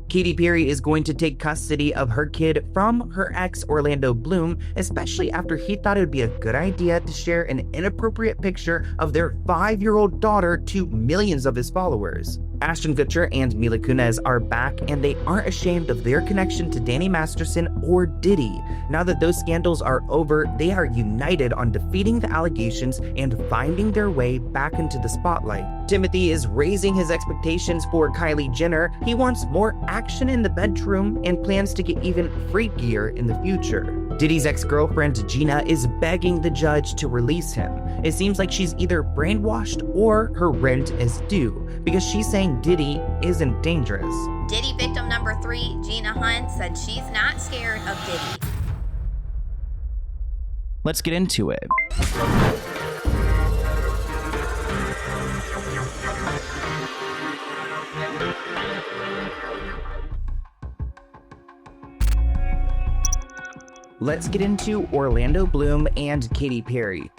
Katy Perry is going to take custody of her kid from her ex Orlando Bloom, especially after he thought it would be a good idea to share an inappropriate picture of their 5-year-old daughter to millions of his followers. Ashton Kutcher and Mila Kunis are back, and they aren't ashamed of their connection to Danny Masterson or Diddy. Now that those scandals are over, they are united on defeating the allegations and finding their way back into the spotlight. Timothy is raising his expectations for Kylie Jenner. He wants more action in the bedroom and plans to get even freakier in the future. Diddy's ex-girlfriend Gina is begging the judge to release him. It seems like she's either brainwashed or her rent is due, because she's saying Diddy isn't dangerous. Diddy victim number 3, Gina Hunt, said she's not scared of Diddy. Let's get into it. Let's get into Orlando Bloom and Katy Perry.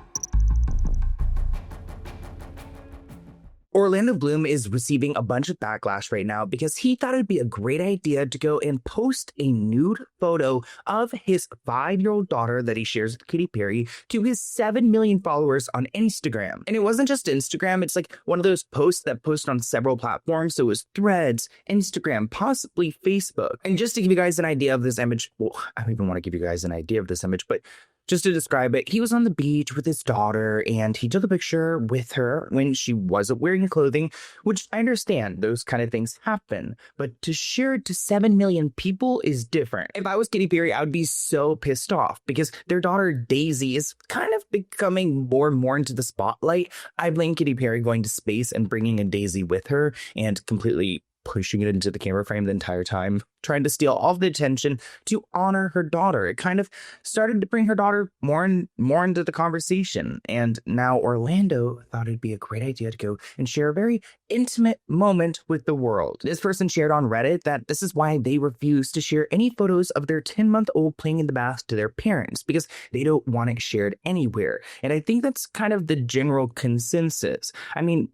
Orlando Bloom is receiving a bunch of backlash right now because he thought it'd be a great idea to go and post a nude photo of his 5-year-old daughter that he shares with Katy Perry to his 7 million followers on Instagram. And it wasn't just Instagram, it's like one of those posts that post on several platforms. So it was Threads, Instagram, possibly Facebook. And just to give you guys an idea of this image, well, I don't even want to give you guys an idea of this image, but just to describe it, he was on the beach with his daughter and he took a picture with her when she wasn't wearing clothing, which I understand those kind of things happen, but to share it to 7 million people is different. If I was Katy Perry, I would be so pissed off because their daughter Daisy is kind of becoming more and more into the spotlight. I blame Katy Perry going to space and bringing a Daisy with her and completely pushing it into the camera frame the entire time, trying to steal all of the attention to honor her daughter. It kind of started to bring her daughter more and more into the conversation. And now Orlando thought it'd be a great idea to go and share a very intimate moment with the world. This person shared on Reddit that this is why they refuse to share any photos of their 10-month-old playing in the bath to their parents, because they don't want it shared anywhere. And I think that's kind of the general consensus. I mean,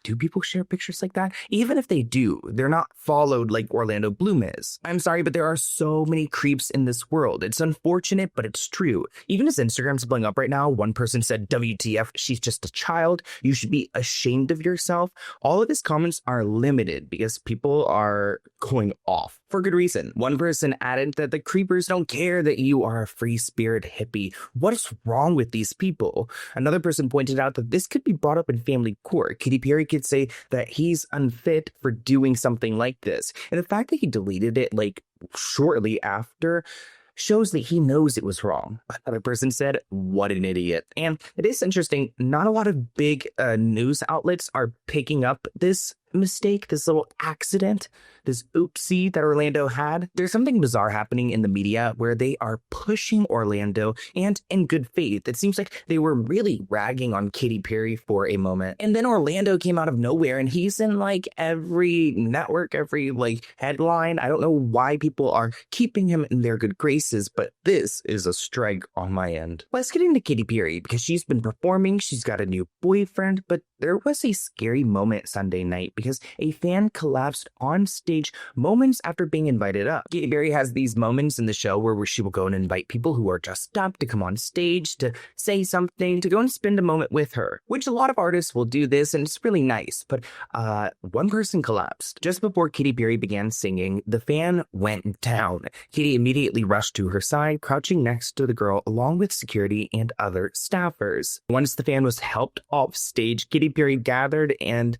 do people share pictures like that? Even if they do, they're not followed like Orlando Bloom is. I'm sorry, but there are so many creeps in this world. It's unfortunate, but it's true. Even as Instagram's blowing up right now, one person said, WTF, she's just a child. You should be ashamed of yourself. All of his comments are limited because people are going off for good reason. One person added that the creepers don't care that you are a free spirit hippie. What is wrong with these people? Another person pointed out that this could be brought up in family court. Katy Perry could say that he's unfit for doing something like this. And the fact that he deleted it like shortly after shows that he knows it was wrong. Another person said, what an idiot. And it is interesting, not a lot of big news outlets are picking up this mistake, this little accident, this oopsie that Orlando had. There's something bizarre happening in the media where they are pushing Orlando, and in good faith. It seems like they were really ragging on Katy Perry for a moment. And then Orlando came out of nowhere and he's in like every network, every like headline. I don't know why people are keeping him in their good graces, but this is a strike on my end. Let's get into Katy Perry because she's been performing. She's got a new boyfriend, but there was a scary moment Sunday night because a fan collapsed on stage moments after being invited up. Katy Perry has these moments in the show where she will go and invite people who are dressed up to come on stage to say something, to go and spend a moment with her, which a lot of artists will do this, and it's really nice. But one person collapsed. Just before Katy Perry began singing, the fan went down. Katy immediately rushed to her side, crouching next to the girl along with security and other staffers. Once the fan was helped off stage, Katy Perry gathered and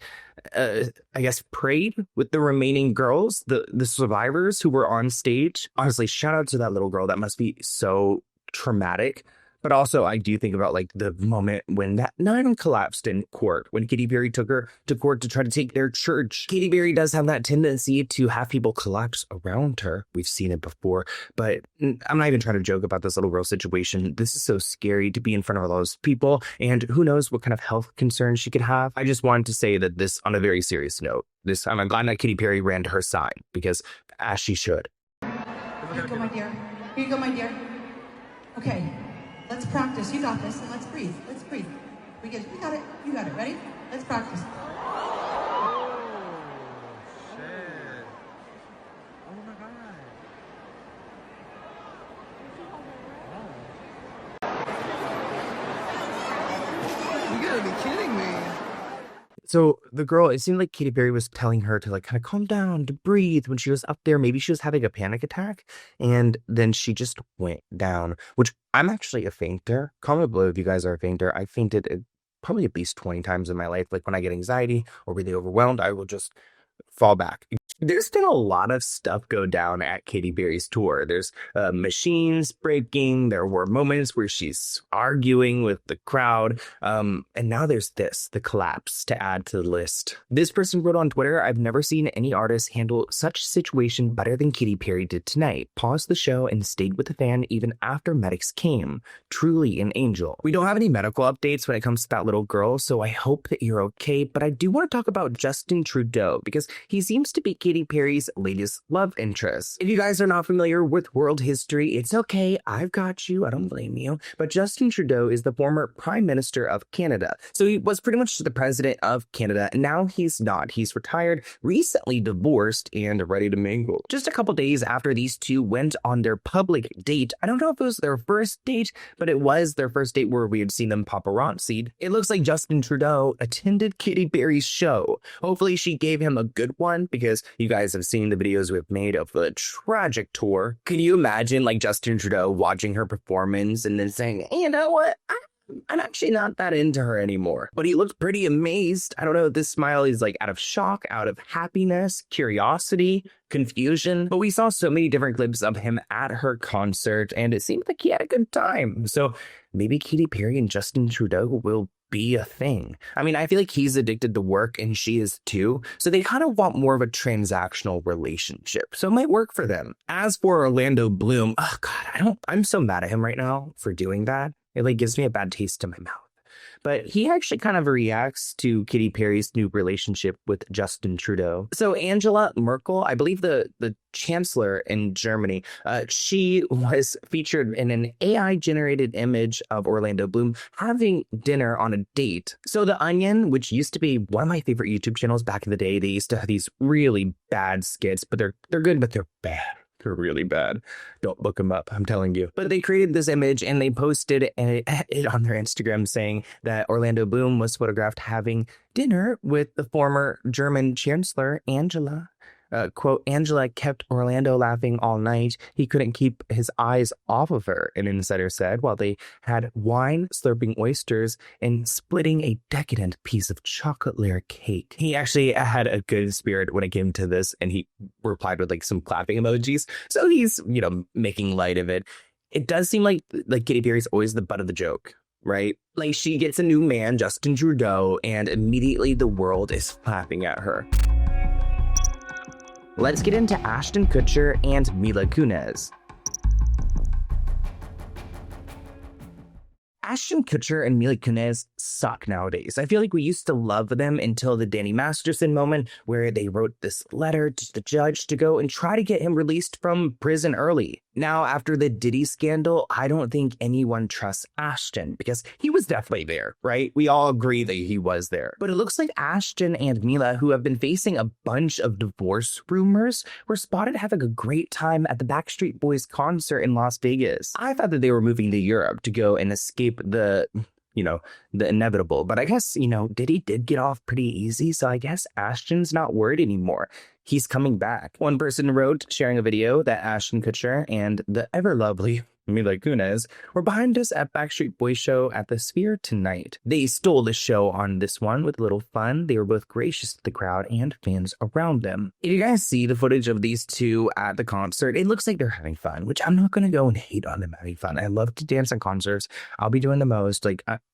I guess prayed with the remaining girls, the survivors who were on stage. Honestly, shout out to that little girl. That must be so traumatic. But also, I do think about like the moment when that nun collapsed in court, when Katy Perry took her to court to try to take their church. Katy Perry does have that tendency to have people collapse around her. We've seen it before, but I'm not even trying to joke about this little girl situation. This is so scary to be in front of all those people, and who knows what kind of health concerns she could have. I just wanted to say that this on a very serious note. I'm glad that Katy Perry ran to her side because as she should. Here you go, my dear. Here you go, my dear. Okay. Let's practice. You got this. And let's breathe. Let's breathe. We got it. You got it. Ready? Let's practice. So the girl, it seemed like Katy Perry was telling her to like kind of calm down, to breathe when she was up there. Maybe she was having a panic attack, and then she just went down, which I'm actually a fainter. Comment below if you guys are a fainter. I fainted probably at least 20 times in my life. Like when I get anxiety or really overwhelmed, I will just fall back. There's been a lot of stuff go down at Katy Perry's tour. There's machines breaking. There were moments where she's arguing with the crowd. And now there's the collapse to add to the list. This person wrote on Twitter, "I've never seen any artist handle such situation better than Katy Perry did tonight. Paused the show and stayed with the fan even after medics came. Truly an angel." We don't have any medical updates when it comes to that little girl, so I hope that you're okay. But I do want to talk about Justin Trudeau because he seems to be Katy Perry's latest love interest. If you guys are not familiar with world history, it's okay. I've got you. I don't blame you. But Justin Trudeau is the former Prime Minister of Canada. So he was pretty much the president of Canada. And now he's not. He's retired, recently divorced, and ready to mingle. Just a couple days after these two went on their public date, I don't know if it was their first date, but it was their first date where we had seen them paparazzi'd. It looks like Justin Trudeau attended Katy Perry's show. Hopefully she gave him a good one, because you guys have seen the videos we've made of the tragic tour. Can you imagine like Justin Trudeau watching her performance and then saying, hey, you know what? I'm actually not that into her anymore. But he looked pretty amazed. I don't know if this smile is like out of shock, out of happiness, curiosity, confusion. But we saw so many different clips of him at her concert, and it seemed like he had a good time. So maybe Katy Perry and Justin Trudeau will be a thing. I mean, I feel like he's addicted to work and she is too. So they kind of want more of a transactional relationship. So it might work for them. As for Orlando Bloom, oh God, I'm so mad at him right now for doing that. It like gives me a bad taste in my mouth. But he actually kind of reacts to Katy Perry's new relationship with Justin Trudeau. So Angela Merkel, I believe the chancellor in Germany, she was featured in an AI-generated image of Orlando Bloom having dinner on a date. So The Onion, which used to be one of my favorite YouTube channels back in the day, they used to have these really bad skits, but they're good, but they're bad. They're really bad. Don't look them up, I'm telling you. But they created this image and they posted it on their Instagram saying that Orlando Bloom was photographed having dinner with the former German chancellor, Angela. Quote, Angela kept Orlando laughing all night. He couldn't keep his eyes off of her, an insider said, while they had wine, slurping oysters, and splitting a decadent piece of chocolate layer cake. He actually had a good spirit when it came to this, and he replied with like some clapping emojis. So he's, making light of it. It does seem like Katy Perry's always the butt of the joke, right? Like she gets a new man, Justin Trudeau, and immediately the world is clapping at her. Let's get into Ashton Kutcher and Mila Kunis. Ashton Kutcher and Mila Kunis suck nowadays. I feel like we used to love them until the Danny Masterson moment where they wrote this letter to the judge to go and try to get him released from prison early. Now, after the Diddy scandal, I don't think anyone trusts Ashton because he was definitely there, right? We all agree that he was there. But it looks like Ashton and Mila, who have been facing a bunch of divorce rumors, were spotted having a great time at the Backstreet Boys concert in Las Vegas. I thought that they were moving to Europe to go and escape the inevitable. But I guess, Diddy did get off pretty easy. So I guess Ashton's not worried anymore. He's coming back. One person wrote, sharing a video, that Ashton Kutcher and the ever lovely Mila Kunis were behind us at Backstreet Boys show at the Sphere tonight. They stole the show on this one with a little fun. They were both gracious to the crowd and fans around them. If you guys see the footage of these two at the concert, it looks like they're having fun, which I'm not going to go and hate on them having fun. I love to dance at concerts. I'll be doing the most.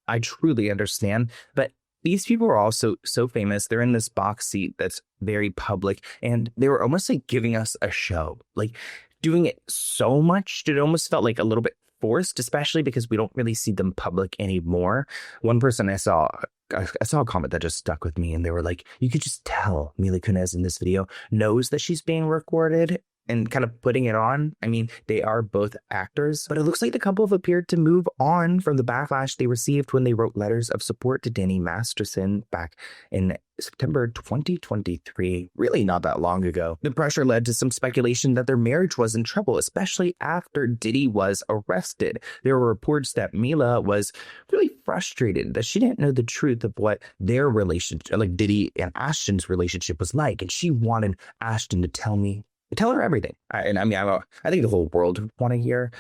I truly understand. But these people are also so famous. They're in this box seat that's very public, and they were almost like giving us a show, like doing it so much that it almost felt like a little bit forced, especially because we don't really see them public anymore. One person I saw a comment that just stuck with me, and they were like, you could just tell Mila Kunis in this video knows that she's being recorded and kind of putting it on. I mean, they are both actors, but it looks like the couple have appeared to move on from the backlash they received when they wrote letters of support to Danny Masterson back in September 2023, really not that long ago. The pressure led to some speculation that their marriage was in trouble, especially after Diddy was arrested. There were reports that Mila was really frustrated that she didn't know the truth of what their relationship, like Diddy and Ashton's relationship, was like. And she wanted Ashton to tell her everything. I think the whole world would want to hear,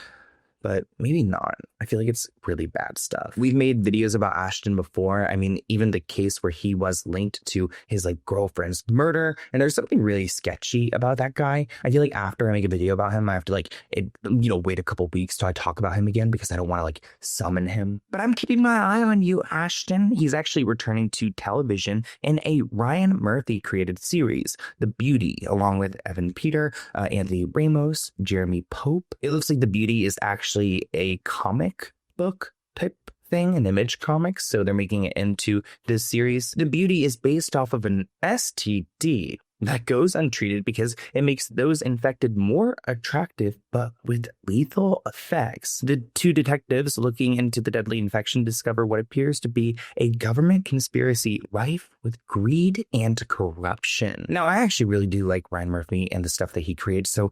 but maybe not. I feel like it's really bad stuff. We've made videos about Ashton before. I mean, even the case where he was linked to his girlfriend's murder, and there's something really sketchy about that guy. I feel like after I make a video about him, I have to wait a couple weeks till I talk about him again because I don't want to summon him. But I'm keeping my eye on you, Ashton. He's actually returning to television in a Ryan Murphy created series, The Beauty, along with Evan Peter, Anthony Ramos, Jeremy Pope. It looks like The Beauty is actually a comic book type thing, an Image Comics, so they're making it into this series. The Beauty is based off of an STD that goes untreated because it makes those infected more attractive, but with lethal effects. The two detectives looking into the deadly infection discover what appears to be a government conspiracy rife with greed and corruption. Now, I actually really do like Ryan Murphy and the stuff that he creates, so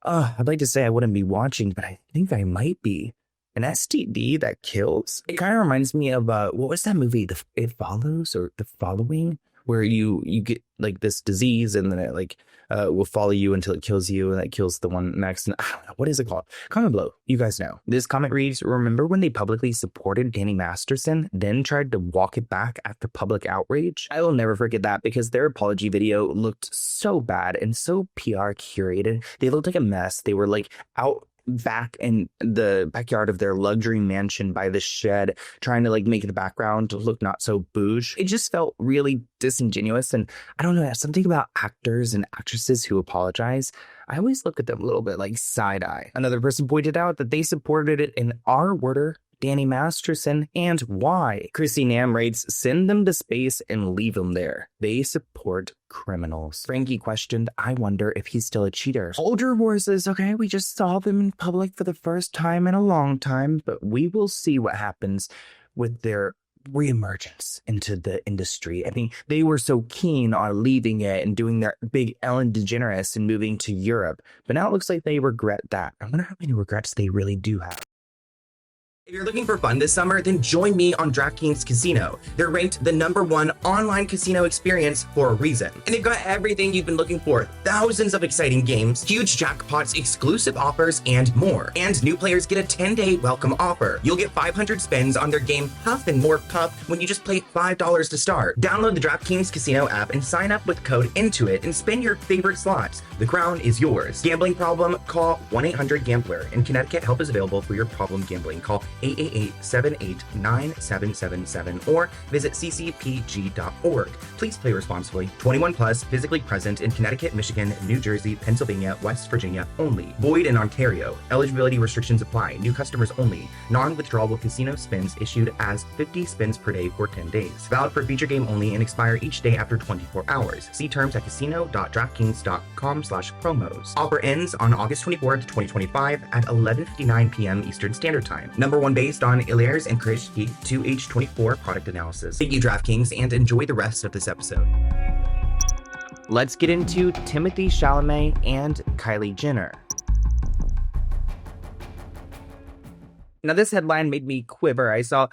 I'd like to say I wouldn't be watching, but I think I might be. An STD that kills? It kind of reminds me of, what was that movie? It Follows or The Following? Where you get this disease and then it will follow you until it kills you and that kills the one next. And I don't know, what is it called? Comment below. You guys know. This comment reads, remember when they publicly supported Danny Masterson, then tried to walk it back after public outrage? I will never forget that because their apology video looked so bad and so PR curated. They looked like a mess. They were out back in the backyard of their luxury mansion by the shed, trying to make the background to look not so bouge. It just felt really disingenuous, and I don't know, something about actors and actresses who apologize, I always look at them a little bit side eye. Another person pointed out that they supported it in R-worder Danny Masterson, and why? Chrissy Nam writes, send them to space and leave them there. They support criminals. Frankie questioned, I wonder if he's still a cheater. Hold your horses, okay? We just saw them in public for the first time in a long time, but we will see what happens with their reemergence into the industry. I mean, they were so keen on leaving it and doing their big Ellen DeGeneres and moving to Europe, but now it looks like they regret that. I wonder how many regrets they really do have. If you're looking for fun this summer, then join me on DraftKings Casino. They're ranked the #1 online casino experience for a reason. And they've got everything you've been looking for. Thousands of exciting games, huge jackpots, exclusive offers, and more. And new players get a 10-day welcome offer. You'll get 500 spins on their game Puff and More Puff when you just play $5 to start. Download the DraftKings Casino app and sign up with code INTOIT and spin your favorite slots. The crown is yours. Gambling problem? Call 1-800-GAMBLER. In Connecticut, help is available for your problem gambling. Call 888-78-9777 or visit ccpg.org. Please play responsibly. 21 plus, physically present in Connecticut, Michigan, New Jersey, Pennsylvania, West Virginia only. Void in Ontario. Eligibility restrictions apply. New customers only. Non-withdrawable casino spins issued as 50 spins per day for 10 days. Valid for feature game only and expire each day after 24 hours. See terms at casino.draftkings.com/promos. Offer ends on August 24th, 2025 at 11:59 p.m. Eastern Standard Time. #1 based on Ilairs and Krishki 2H24 product analysis. Thank you, DraftKings, and enjoy the rest of this episode. Let's get into Timothée Chalamet and Kylie Jenner. Now, this headline made me quiver. I saw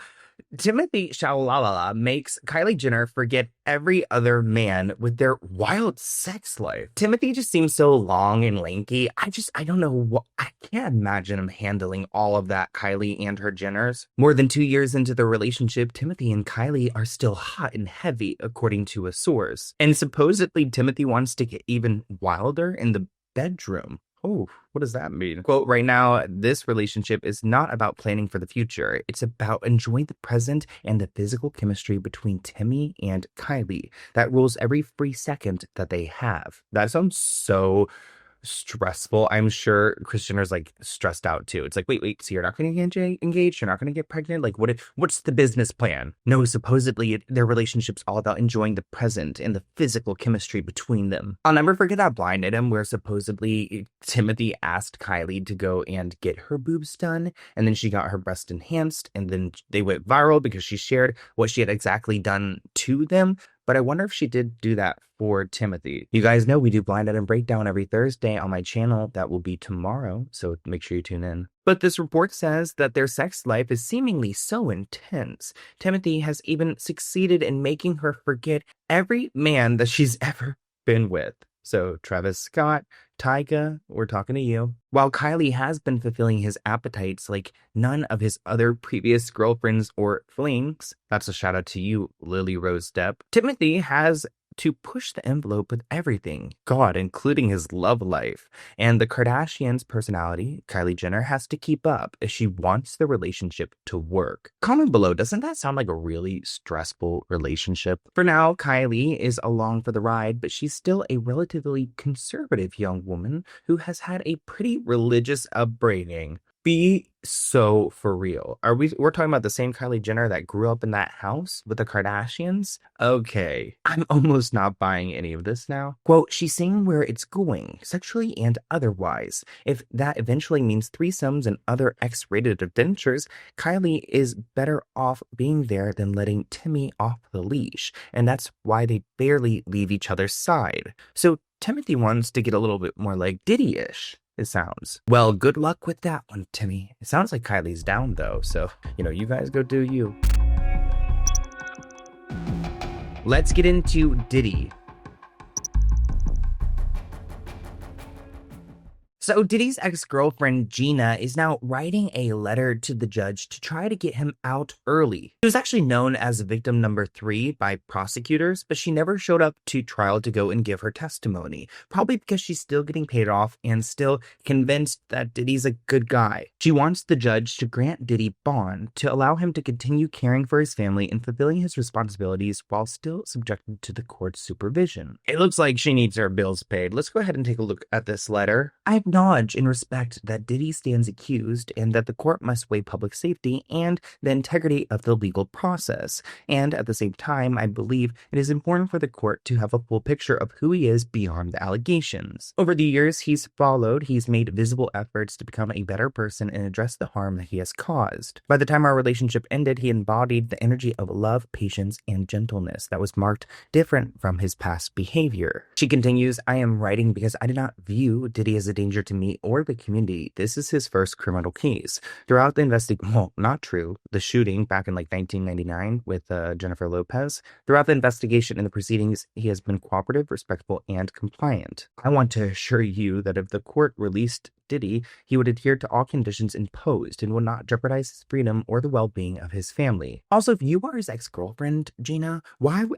Timothée Chalamet makes Kylie Jenner forget every other man with their wild sex life. Timothy just seems so long and lanky. I don't know what, I can't imagine him handling all of that, Kylie and her Jenners. More than 2 years into the relationship, Timothy and Kylie are still hot and heavy, according to a source. And supposedly Timothy wants to get even wilder in the bedroom. Oh, what does that mean? Quote, right now, this relationship is not about planning for the future. It's about enjoying the present and the physical chemistry between Timmy and Kylie that rules every free second that they have. That sounds so stressful. I'm sure Kris Jenner's stressed out too. It's wait, so you're not going to get engaged? You're not going to get pregnant? What's the business plan? No, supposedly their relationship's all about enjoying the present and the physical chemistry between them. I'll never forget that blind item where supposedly Timothy asked Kylie to go and get her boobs done, and then she got her breast enhanced, and then they went viral because she shared what she had exactly done to them. but I wonder if she did do that for Timothy. You guys know we do Blind Item Breakdown every Thursday on my channel. That will be tomorrow, so make sure you tune in. But this report says that their sex life is seemingly so intense. Timothy has even succeeded in making her forget every man that she's ever been with. So Travis Scott, Tyga, we're talking to you. While Kylie has been fulfilling his appetites like none of his other previous girlfriends or flings, that's a shout out to you, Lily Rose Depp, Timothy has to push the envelope with everything, God, including his love life. And the Kardashians' personality, Kylie Jenner, has to keep up if she wants the relationship to work. Comment below, doesn't that sound like a really stressful relationship? For now, Kylie is along for the ride, but she's still a relatively conservative young woman who has had a pretty religious upbringing. Be so for real. We're talking about the same Kylie Jenner that grew up in that house with the Kardashians? Okay, I'm almost not buying any of this now. Quote, she's seeing where it's going, sexually and otherwise. If that eventually means threesomes and other X-rated adventures, Kylie is better off being there than letting Timmy off the leash. And that's why they barely leave each other's side. So Timothy wants to get a little bit more like Diddy-ish. It sounds. Well, good luck with that one, Timmy. It sounds like Kylie's down, though, so, you guys go do you. Let's get into Diddy. So Diddy's ex-girlfriend Gina is now writing a letter to the judge to try to get him out early. She was actually known as victim number 3 by prosecutors, but she never showed up to trial to go and give her testimony, probably because she's still getting paid off and still convinced that Diddy's a good guy. She wants the judge to grant Diddy bond to allow him to continue caring for his family and fulfilling his responsibilities while still subjected to the court's supervision. It looks like she needs her bills paid. Let's go ahead and take a look at this letter. I acknowledge in respect that Diddy stands accused and that the court must weigh public safety and the integrity of the legal process. And at the same time, I believe it is important for the court to have a full picture of who he is beyond the allegations. Over the years he's made visible efforts to become a better person and address the harm that he has caused. By the time our relationship ended, he embodied the energy of love, patience, and gentleness that was marked different from his past behavior. She continues, I am writing because I do not view Diddy as a danger to me or the community. This is his first criminal case. Throughout the the shooting back in 1999 with Jennifer Lopez. Throughout the investigation and the proceedings, he has been cooperative, respectful, and compliant. I want to assure you that if the court released Diddy, he would adhere to all conditions imposed and would not jeopardize his freedom or the well-being of his family. Also, if you are his ex-girlfriend, Gina,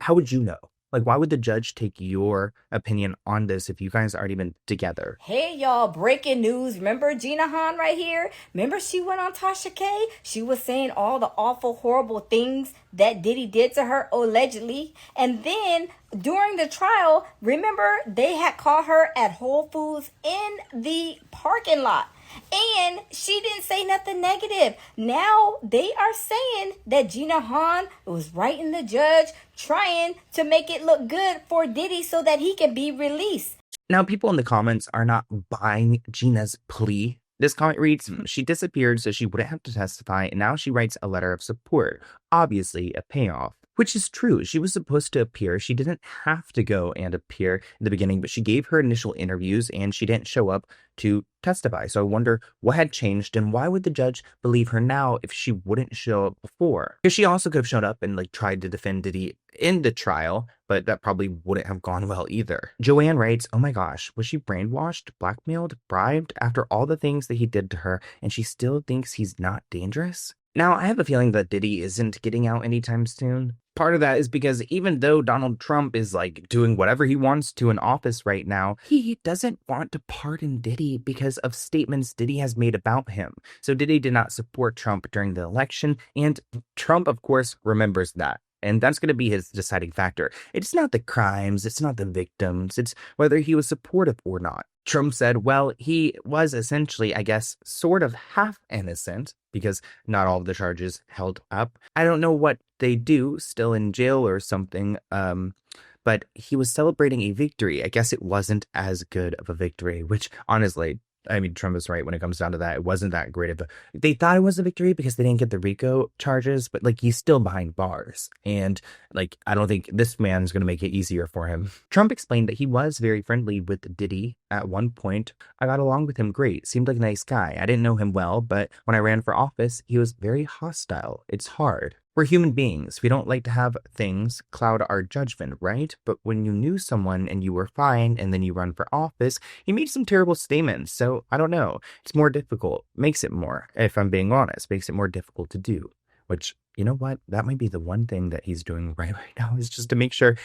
how would you know? Why would the judge take your opinion on this if you guys already been together? Hey, y'all, breaking news. Remember Gina Han right here? Remember she went on Tasha K? She was saying all the awful, horrible things that Diddy did to her, allegedly. And then during the trial, remember they had caught her at Whole Foods in the parking lot. And she didn't say nothing negative. Now they are saying that Gina Han was writing the judge, trying to make it look good for Diddy so that he can be released. Now, people in the comments are not buying Gina's plea. This comment reads, she disappeared so she wouldn't have to testify, and now she writes a letter of support. Obviously, a payoff. Which is true. She was supposed to appear. She didn't have to go and appear in the beginning, but she gave her initial interviews and she didn't show up to testify. So I wonder what had changed and why would the judge believe her now if she wouldn't show up before? Because she also could have shown up and tried to defend Diddy in the trial, but that probably wouldn't have gone well either. Joanne writes, oh my gosh, was she brainwashed, blackmailed, bribed after all the things that he did to her and she still thinks he's not dangerous? Now, I have a feeling that Diddy isn't getting out anytime soon. Part of that is because even though Donald Trump is doing whatever he wants to in office right now, he doesn't want to pardon Diddy because of statements Diddy has made about him. So Diddy did not support Trump during the election, and Trump, of course, remembers that. And that's going to be his deciding factor. It's not the crimes, it's not the victims, it's whether he was supportive or not. Trump said, well, he was essentially, I guess, sort of half innocent because not all of the charges held up. I don't know what they do, still in jail or something, but he was celebrating a victory. I guess it wasn't as good of a victory, which honestly, I mean, Trump is right when it comes down to that. It wasn't that great of a... They thought it was a victory because they didn't get the RICO charges, but, like, he's still behind bars. And, like, I don't think this man's going to make it easier for him. Trump explained that he was very friendly with Diddy at one point. I got along with him great. Seemed like a nice guy. I didn't know him well, but when I ran for office, he was very hostile. It's hard. We're human beings. We don't like to have things cloud our judgment, right? But when you knew someone and you were fine and then you run for office, he made some terrible statements. So I don't know. It's more difficult. Makes it more, if I'm being honest, makes it more difficult to do. Which, you know what? That might be the one thing that he's doing right now is just to make sure,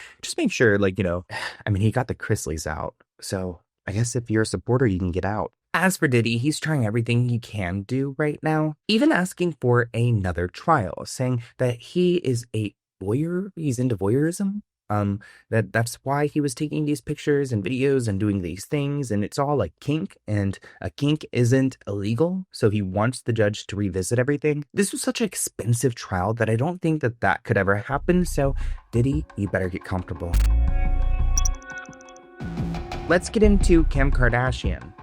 like, you know, I mean, he got the Chrisleys out. So I guess if you're a supporter, you can get out. As for Diddy, he's trying everything he can do right now, even asking for another trial, saying that he is a voyeur, he's into voyeurism, that's why he was taking these pictures and videos and doing these things, and it's all a kink, and a kink isn't illegal, so he wants the judge to revisit everything. This was such an expensive trial that I don't think that that could ever happen, so Diddy, you better get comfortable. Let's get into Kim Kardashian.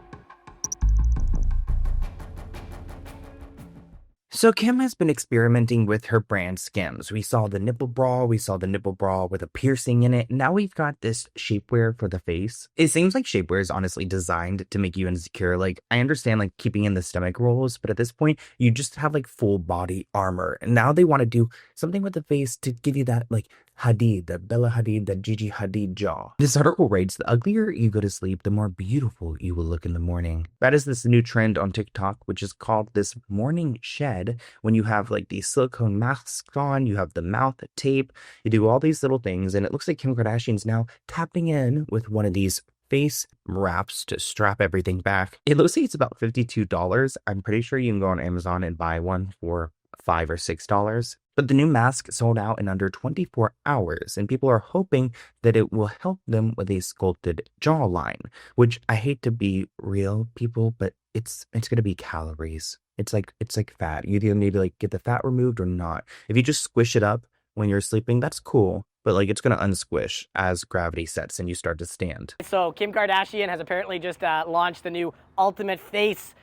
So Kim has been experimenting with her brand skims. We saw the nipple bra, with a piercing in it. Now we've got this shapewear for the face. It seems like shapewear is honestly designed to make you insecure. Like, I understand like keeping in the stomach rolls, but at this point you just have like full body armor. And now they want to do something with the face to give you that like Hadid, that Bella Hadid, that Gigi Hadid jaw. This article writes, the uglier you go to sleep, the more beautiful you will look in the morning. That is this new trend on TikTok, which is called this morning shed. When you have like these silicone masks on, you have the mouth tape, you do all these little things, and it looks like Kim Kardashian's now tapping in with one of these face wraps to strap everything back. It looks like it's about $52. I'm pretty sure you can go on Amazon and buy one for $5 or $6. But the new mask sold out in under 24 hours, and people are hoping that it will help them with a sculpted jawline, which I hate to be real, people, but it's going to be calories. It's like fat. You either need to like get the fat removed or not. If you just squish it up when you're sleeping, that's cool. But like it's going to unsquish as gravity sets and you start to stand. So Kim Kardashian has apparently just launched the new Ultimate Face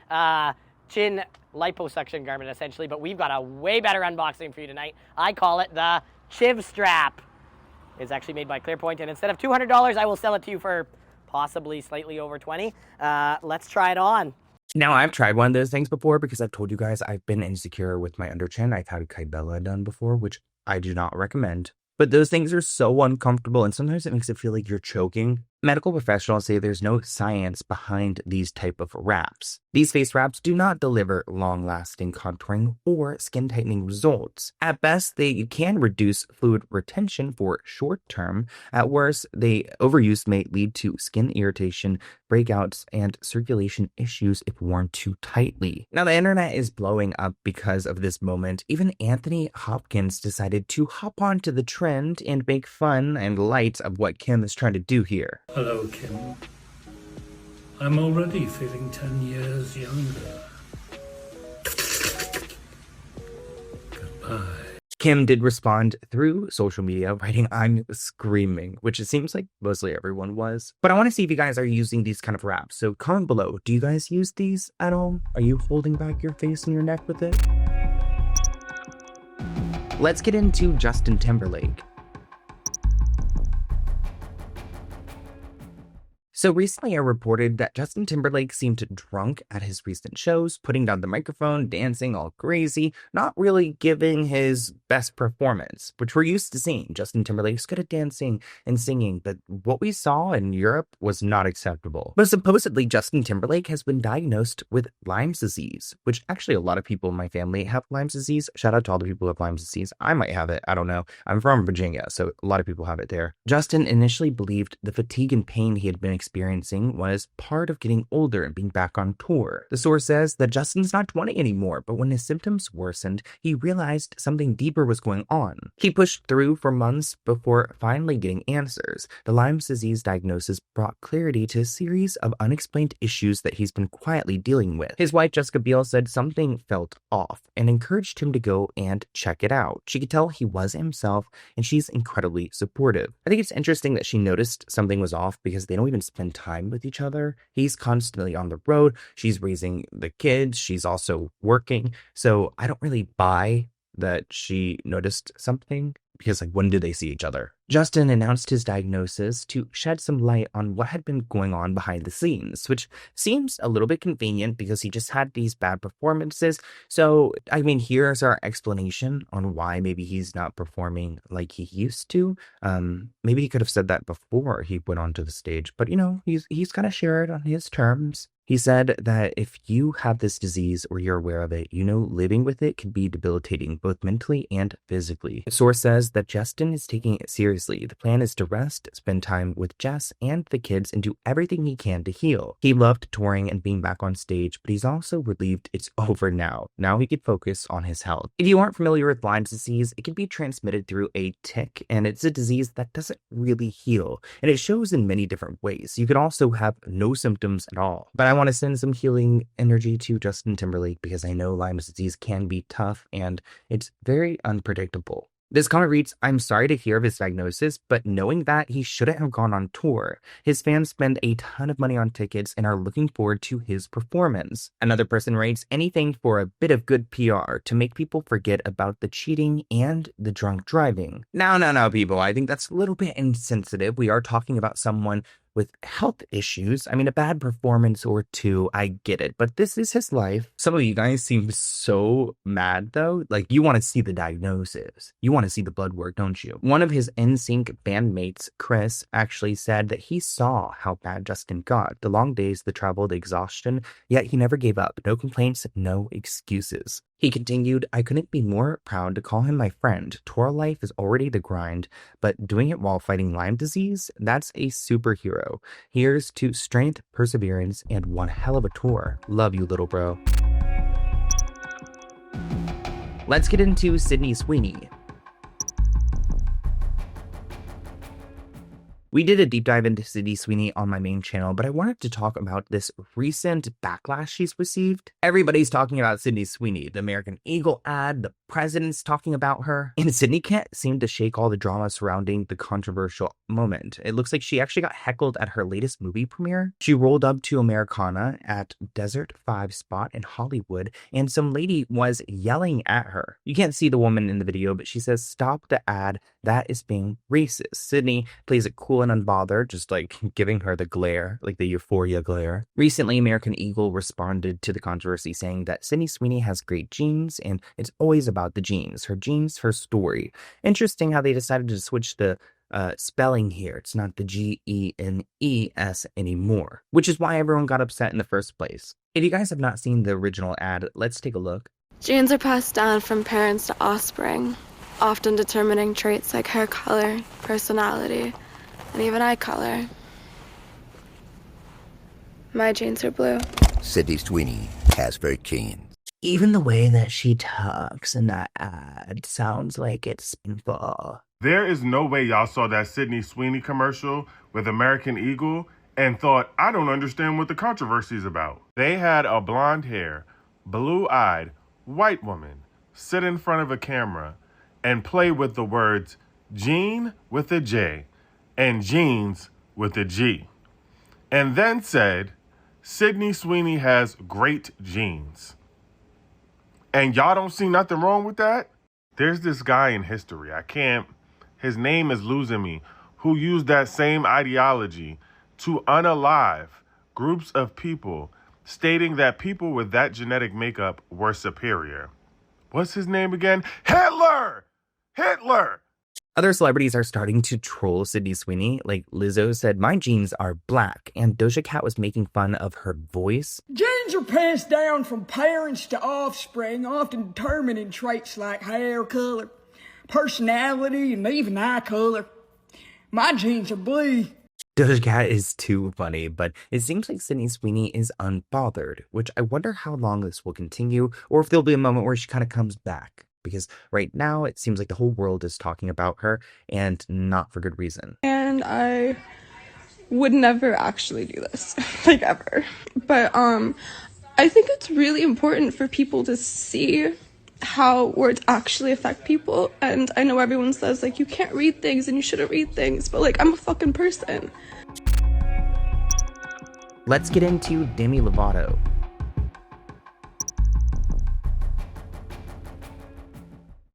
chin liposuction garment, essentially. But we've got a way better unboxing for you tonight. I call it the Chiv Strap. It's actually made by Clearpoint, and instead of $200, I will sell it to you for possibly slightly over $20. Let's try it on. Now, I've tried one of those things before because I've told you guys I've been insecure with my under chin. I've had Kybella done before, which I do not recommend. But those things are so uncomfortable, and sometimes it makes it feel like you're choking. Medical professionals say there's no science behind these type of wraps. These face wraps do not deliver long-lasting contouring or skin-tightening results. At best, they can reduce fluid retention for short term. At worst, overuse may lead to skin irritation, breakouts, and circulation issues if worn too tightly. Now, the internet is blowing up because of this moment. Even Anthony Hopkins decided to hop onto the trend and make fun and light of what Kim is trying to do here. Hello, Kim. I'm already feeling 10 years younger. Goodbye. Kim did respond through social media, writing, "I'm screaming," which it seems like mostly everyone was. But I want to see if you guys are using these kind of wraps. So comment below, do you guys use these at all? Are you holding back your face and your neck with it? Let's get into Justin Timberlake. So recently I reported that Justin Timberlake seemed drunk at his recent shows, putting down the microphone, dancing all crazy, not really giving his best performance, which we're used to seeing. Justin Timberlake's good at dancing and singing, but what we saw in Europe was not acceptable. But supposedly Justin Timberlake has been diagnosed with Lyme's disease, which actually a lot of people in my family have Lyme's disease. Shout out to all the people who have Lyme's disease. I might have it. I don't know. I'm from Virginia, so a lot of people have it there. Justin initially believed the fatigue and pain he had been experiencing was part of getting older and being back on tour. The source says that Justin's not 20 anymore, but when his symptoms worsened, he realized something deeper was going on. He pushed through for months before finally getting answers. The Lyme's disease diagnosis brought clarity to a series of unexplained issues that he's been quietly dealing with. His wife, Jessica Biel, said something felt off and encouraged him to go and check it out. She could tell he was himself, and she's incredibly supportive. I think it's interesting that she noticed something was off because they don't even spend time with each other. He's constantly on the road. She's raising the kids. She's also working. So I don't really buy that she noticed something, because like, when did they see each other? Justin announced his diagnosis to shed some light on what had been going on behind the scenes, which seems a little bit convenient because he just had these bad performances. So, I mean, here's our explanation on why maybe he's not performing like he used to. Maybe he could have said that before he went onto the stage, but you know, he's got to share it on his terms. He said that if you have this disease or you're aware of it, you know living with it can be debilitating both mentally and physically. The source says that Justin is taking it seriously. The plan is to rest, spend time with Jess and the kids, and do everything he can to heal. He loved touring and being back on stage, but he's also relieved it's over now. Now he can focus on his health. If you aren't familiar with Lyme disease, it can be transmitted through a tick, and it's a disease that doesn't really heal, and it shows in many different ways. You could also have no symptoms at all. But I want to send some healing energy to Justin Timberlake because I know Lyme disease can be tough and it's very unpredictable. This comment reads, I'm sorry to hear of his diagnosis, but knowing that he shouldn't have gone on tour. His fans spend a ton of money on tickets and are looking forward to his performance. Another person writes, anything for a bit of good PR to make people forget about the cheating and the drunk driving. No, people. I think that's a little bit insensitive. We are talking about someone with health issues. I mean, a bad performance or two, I get it, but this is his life. Some of you guys seem so mad though. Like, you want to see the diagnosis. You want to see the blood work, don't you? One of his NSYNC bandmates, Chris, actually said that he saw how bad Justin got. The long days, the travel, the exhaustion, yet he never gave up. No complaints, no excuses. He continued, I couldn't be more proud to call him my friend. Tour life is already the grind, but doing it while fighting Lyme disease, that's a superhero. Here's to strength, perseverance, and one hell of a tour. Love you, little bro. Let's get into Sydney Sweeney. We did a deep dive into Sydney Sweeney on my main channel, but I wanted to talk about this recent backlash she's received. Everybody's talking about Sydney Sweeney, the American Eagle ad, the president's talking about her, and Sydney can't seem to shake all the drama surrounding the controversial moment. It looks like she actually got heckled at her latest movie premiere. She rolled up to Americana at Desert 5 spot in Hollywood, and some lady was yelling at her. You can't see the woman in the video, but she says, stop the ad, that is being racist. Sydney plays it cool and unbothered, just like giving her the glare, like the euphoria glare. Recently, American Eagle responded to the controversy saying that Sydney Sweeney has great genes and it's always about the genes, her story. Interesting how they decided to switch the spelling here. It's not the G-E-N-E-S anymore, which is why everyone got upset in the first place. If you guys have not seen the original ad, let's take a look. Genes are passed down from parents to offspring, often determining traits like hair color, personality, and even eye color. My genes are blue. Sydney Sweeney has great genes. Even the way that she talks in that ad sounds like it's painful. There is no way y'all saw that Sydney Sweeney commercial with American Eagle and thought, I don't understand what the controversy is about. They had a blonde hair, blue-eyed, white woman sit in front of a camera and play with the words Jean with a J and jeans with a G. And then said, Sydney Sweeney has great genes. And y'all don't see nothing wrong with that? There's this guy in history, his name is losing me, who used that same ideology to unalive groups of people, stating that people with that genetic makeup were superior. What's his name again? Hitler! Other celebrities are starting to troll Sydney Sweeney. Like Lizzo said, my genes are black, and Doja Cat was making fun of her voice. Genes are passed down from parents to offspring, often determining traits like hair color, personality, and even eye color. My genes are blue. Doja Cat is too funny, but it seems like Sydney Sweeney is unbothered, which I wonder how long this will continue, or if there'll be a moment where she kind of comes back. Because right now, it seems like the whole world is talking about her, and not for good reason. And I would never actually do this, like ever. But I think it's really important for people to see how words actually affect people. And I know everyone says, like, you can't read things and you shouldn't read things, but, like, I'm a fucking person. let's get into Demi Lovato.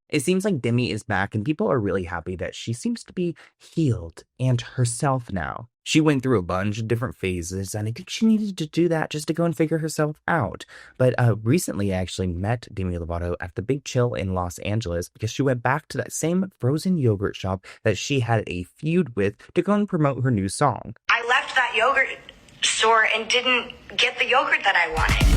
It seems like Demi is back and people are really happy that she seems to be healed and herself now. She went through a bunch of different phases and I think she needed to do that just to go and figure herself out. But recently I actually met Demi Lovato at the Big Chill in Los Angeles because she went back to that same frozen yogurt shop that she had a feud with to go and promote her new song. I left that yogurt store and didn't get the yogurt that I wanted.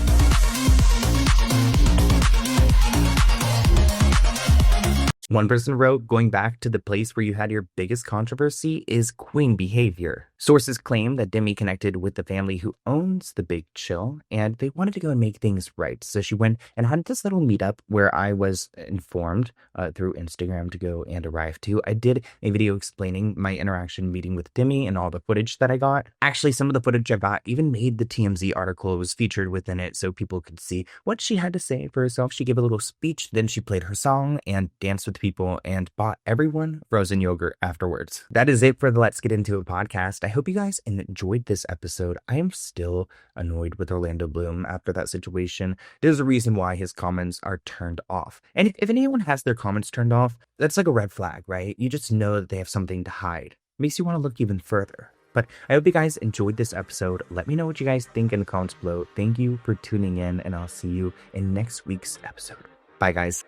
One person wrote, going back to the place where you had your biggest controversy is queen behavior. Sources claim that Demi connected with the family who owns the Big Chill and they wanted to go and make things right. So she went and had this little meetup where I was informed through Instagram to go and arrive to. I did a video explaining my interaction meeting with Demi and all the footage that I got. Actually, some of the footage I got even made the TMZ article. It was featured within it so people could see what she had to say for herself. She gave a little speech, then she played her song and danced with people and bought everyone frozen yogurt afterwards. That is it for the Let's Get Into It podcast. I hope you guys enjoyed this episode. I am still annoyed with Orlando Bloom after that situation. There's a reason why his comments are turned off. And if anyone has their comments turned off, that's like a red flag, right? You just know that they have something to hide. Makes you want to look even further. But I hope you guys enjoyed this episode. Let me know what you guys think in the comments below. Thank you for tuning in, and I'll see you in next week's episode. Bye, guys.